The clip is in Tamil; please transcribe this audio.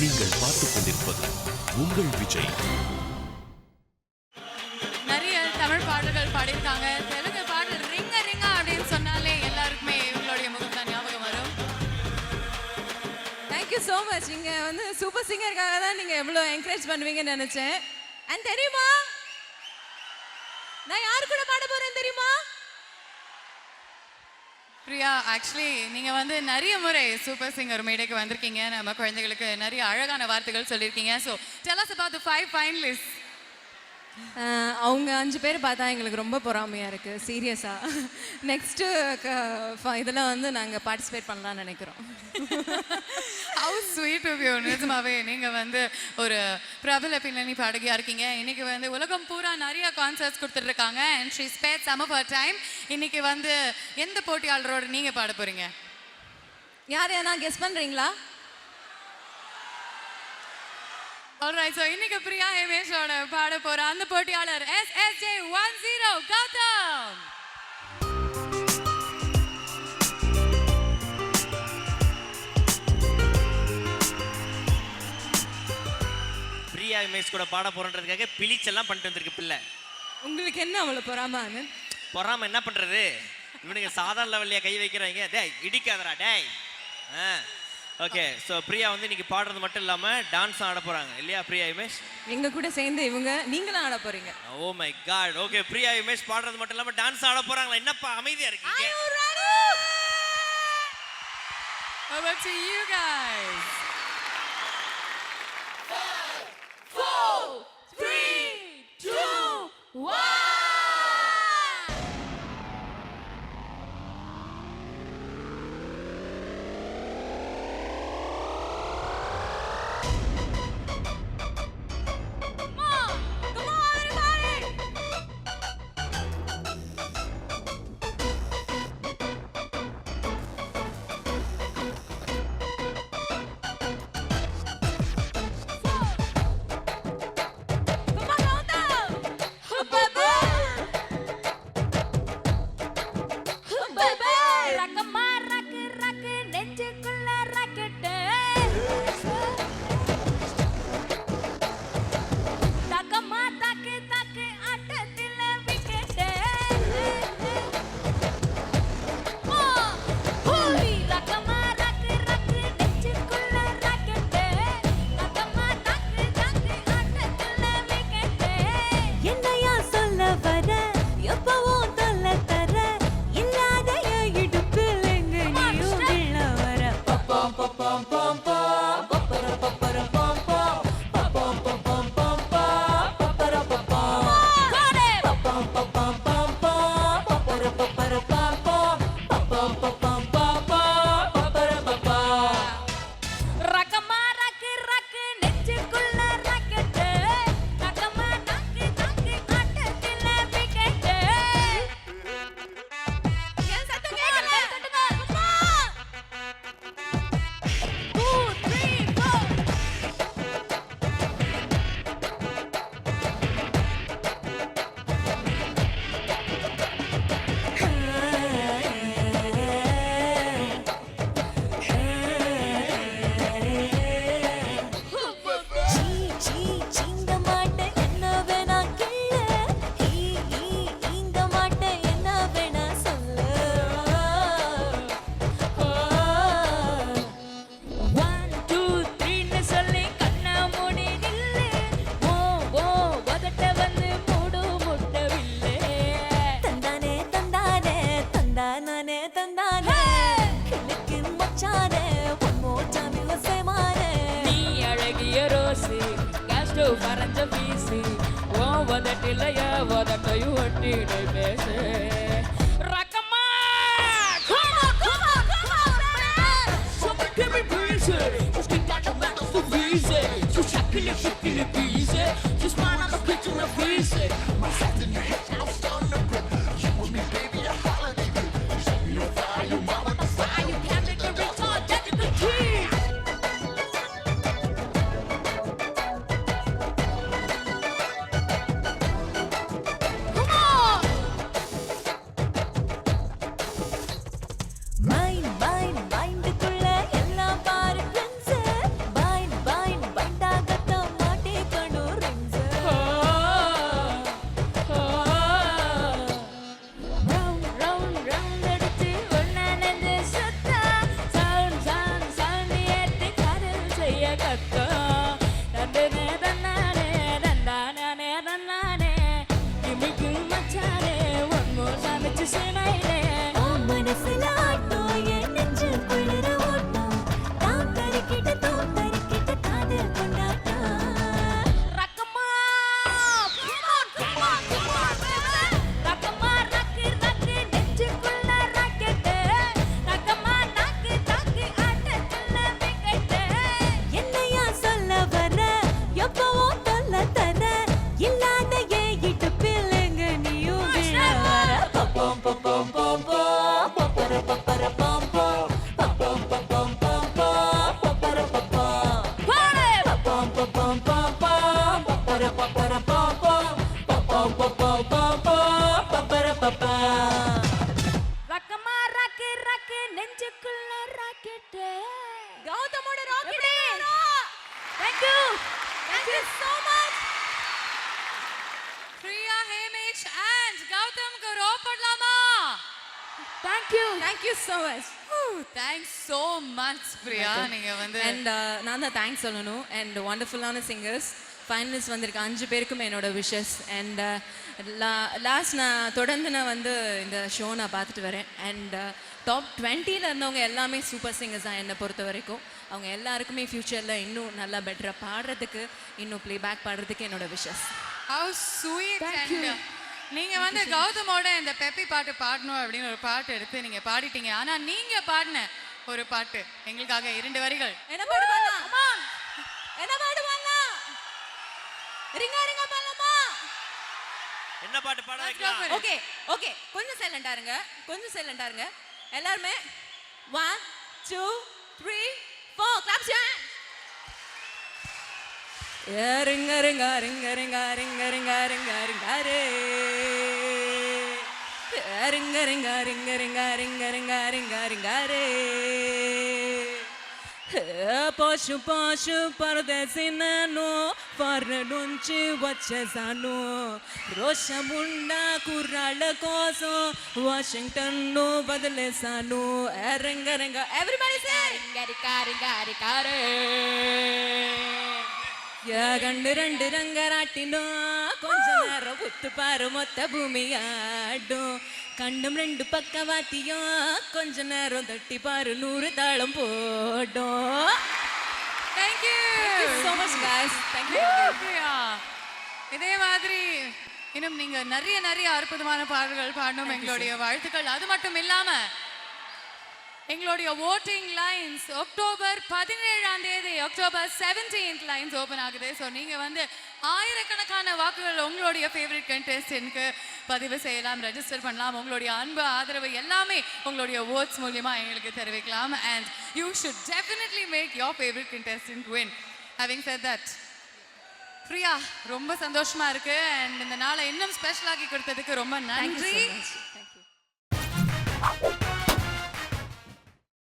நீங்கள் பார்த்துக் கொண்டிருப்பது உங்கள் விஜய். நிறைய தமிழ் பாடல்கள் பாடியிருக்காங்க. தெலுங்கு பாடல் ரிங்க ரிங்கா அப்படின்னு சொன்னாலே எல்லாருக்குமே இவங்களுடைய முகம் தான் ஞாபகம் வரும். Thank you so much. நீங்கள் வந்து சூப்பர் சிங்கருக்காக தான் நீங்கள் எவ்வளோ என்கரேஜ் பண்ணுவீங்கன்னு நினச்சேன். அண்ட் தெரியுமா, நான் யார் கூட பாட போகிறேன் தெரியுமா? பிரியா, ஆக்சுவலி நீங்கள் வந்து நிறைய முறை சூப்பர் சிங்கர் மேடைக்கு வந்திருக்கீங்க. நம்ம குழந்தைகளுக்கு நிறைய அழகான வார்த்தைகள் சொல்லியிருக்கீங்க. So tell us about the 5 finalists. அவங்க 5 பேர் பார்த்தா எங்களுக்கு ரொம்ப பொறாமையாக இருக்குது, சீரியஸாக. நெக்ஸ்ட்டு இதில் வந்து நாங்கள் பார்ட்டிசிபேட் பண்ணலான்னு நினைக்கிறோம். How sweet of you. நிஜமாவே நீங்கள் வந்து ஒரு பிரபல பின்னணி பாடகியாக இருக்கீங்க. இன்றைக்கி வந்து உலகம் பூரா நிறைய கான்சர்ட்ஸ் கொடுத்துட்ருக்காங்க. And she spent some of her time. இன்றைக்கி வந்து எந்த போட்டியாளரோடு நீங்கள் பாட போகிறீங்க? யார் நான் கெஸ் பண்ணுறீங்களா? Alright, so இன்னைக்கு பிரியா ஹேமேஷோட பாட போற அந்த போட்டியாளர் SSJ10 கௌதம். பிரியா ஹேமேஷ் கூட பாட போறன்றதுக்காக பிளிச்செல்லாம் பண்ணிட்டு வந்திருக்கு பிள்ளை. உங்களுக்கு என்ன அவ்வளோ பொறாம? பொறாம என்ன பண்றது? இவனுக்கு சாதாரண லெவல்லையா கை வைக்கிறாங்க. டேய் இடிக்காதடா டேய். ஓகே, ஸோ பிரியா வந்து இன்னைக்கு பாடுறது மட்டும் இல்லாமல் டான்ஸ் ஆட போகிறாங்க இல்லையா பிரியா ஹிமேஷ்? எங்கள் கூட சேர்ந்து நீங்களும் ஆட போகிறீங்க. Oh my God. Okay, Priya Himesh பாடுறது மட்டும் இல்லாமல் டான்ஸ் ஆட போகிறாங்களா? என்னப்பா அமைதியாக இருக்கீங்க? Over to you guys. 5, 4, 3, 2, 1. பரஞ்ச வீசி ஓ வதட்டிலையா வதட்டையு வட்டி பேசு ரக்கமா give me breezy just get that tomato so easy so shakily busy just mind on the kitchen of easy my set in your head I'm starting to grip you with me baby a holiday trip you set me on fire you mama the fire you can't make the retard get the key. Mind, mind, mind, அக்கா தண்டனே தன்னானே தண்டானே தன்னானே கிமிக்கு மச்சானே ஒன் மோர் டைம் இட்ஸ் சேனைனே ஓ மனசுல ஆட்டோ என் நெஞ்சு குளிர ஓட்டோ தாம் தரிக்கிட்ட காதல் கொண்டாட்டா ரக்கமா ரக்கமா ரக்கு ரக்கு நெஞ்சுக்குள்ள ராக்கெட்டு ரக்கமா நாக்கு தாக்கு ஆட்டத்துல விக்கெட்டு என்னையா சொல்ல வர எப்பவும் தொல்ல தர இல்லாத ஏகிட்டு பிள்ளைங்க நீயும் விழ வர பப்பம் பப்பம் பப்பம் பப்பர பப்பர பப்பம் பப்பம் பப்பம் பப்பம் பப்பர பப்பம் பாடு பப்பம் பப்பம் பப்பம் பப்பர பப்பர பப்பம் பப்பம் பப்பம் பப்பம் பப்பர பப்பம் ரக்கமா ரக்கு ரக்கு நெஞ்சுக்குள்ள ராக்கெட்டு கௌதமோட rocket Thank you so much Priya Hemesh and Gautham ரோப்படலாமா Thank you Thank you so much. Thanks so much Priya நீங்க வந்து அண்ட் நான் தான் தேங்க்ஸ் சொல்லணும் அண்ட் ஒண்டர்ஃபுல்லான சிங்கர்ஸ் ஃபைனலிஸ்ட் வந்திருக்க 5 பேருக்கும் என்னோட விஷஸ் அண்ட் லாஸ்ட் நான் தொடர்ந்து நான் வந்து இந்த ஷோ நான் பார்த்துட்டு வரேன் அண்ட் டாப் 20ல இருந்தவங்க எல்லாமே சூப்பர் சிங்கர்ஸ் தான் என்னை பொறுத்த வரைக்கும் அவங்க எல்லாருக்குமே ஃப்யூச்சரில் இன்னும் நல்லா பெட்டராக பாடுறதுக்கு இன்னும் ப்ளேபேக் பாடுறதுக்கு என்னோட விஷஸ் how sweet and நீங்க வந்து கௌதமோட இந்த பெப்பி பாட்டு பாடணும் அப்படின்னு ஒரு பாட்டு எடுத்து நீங்க பாடிட்டீங்க ஆனா நீங்க பாடின ஒரு பாட்டு எங்களுக்காக 2 வரிகள் என்ன பாடுவாங்க என்ன பாடுவாங்க ரிங்கா ரிங்கா பாலமா என்ன பாட்டு பாட Let's go வைக்கலாம் for it. ஓகே ஓகே கொஞ்சம் சைலண்டா இருங்க எல்லாரும் 1 2 3 4 clap your hands ரிங்க ரிங்க ரிங்க ரிங்க ரிங்க ரிங்க ரிங்க ரிங்க ரே ரிங்க ரிங்க ரிங்க ரிங்க ரிங்க ரிங்க ரிங்க ரிங்க ரே పోషు పోషు పరదేశినను ఫర్ నుంచి వచ్చేసాను రోషముండ కుర్రాళ్ళ కోసం వాషింగ్టన్ను వదిలేసాను రింగ రింగ ఎవ్రీబడి సే கண்டு 2 ரங்கராட்டினோம் கொஞ்ச நேரம் புத்து பாரு மொத்த பூமி ஆடும் கண்ணும் 2 பக்கவாட்டியும் கொஞ்ச நேரம் தட்டி பாரு 100 தாளம் போடும் Thank you so much guys thank you Priya இதே மாதிரி இன்னும் நீங்க நிறைய அற்புதமான பாடல்கள் பாடணும் எங்களுடைய வாழ்த்துக்கள் அது மட்டும் இல்லாம எங்களுடைய voting lines அக்டோபர் 17ஆம் தேதி அக்டோபர் 17th lines ஓபன் ஆகுது ஸோ நீங்க வந்து ஆயிரக்கணக்கான வாக்குகள் உங்களுடைய ஃபேவரட் கண்டெஸ்டன்ட்க்கு பதிவு செய்யலாம் ரெஜிஸ்டர் பண்ணலாம் உங்களுடைய அன்பு ஆதரவு எல்லாமே உங்களுடைய ஓட்ஸ் மூலியமா எங்களுக்கு தெரிவிக்கலாம் and you should definitely make your favorite contestant win having said that Priya ரொம்ப சந்தோஷமா இருக்கு and இந்த நாளை இன்னும் ஸ்பெஷல் ஆக்கி கொடுத்ததுக்கு ரொம்ப thank you நன்றி so much thank you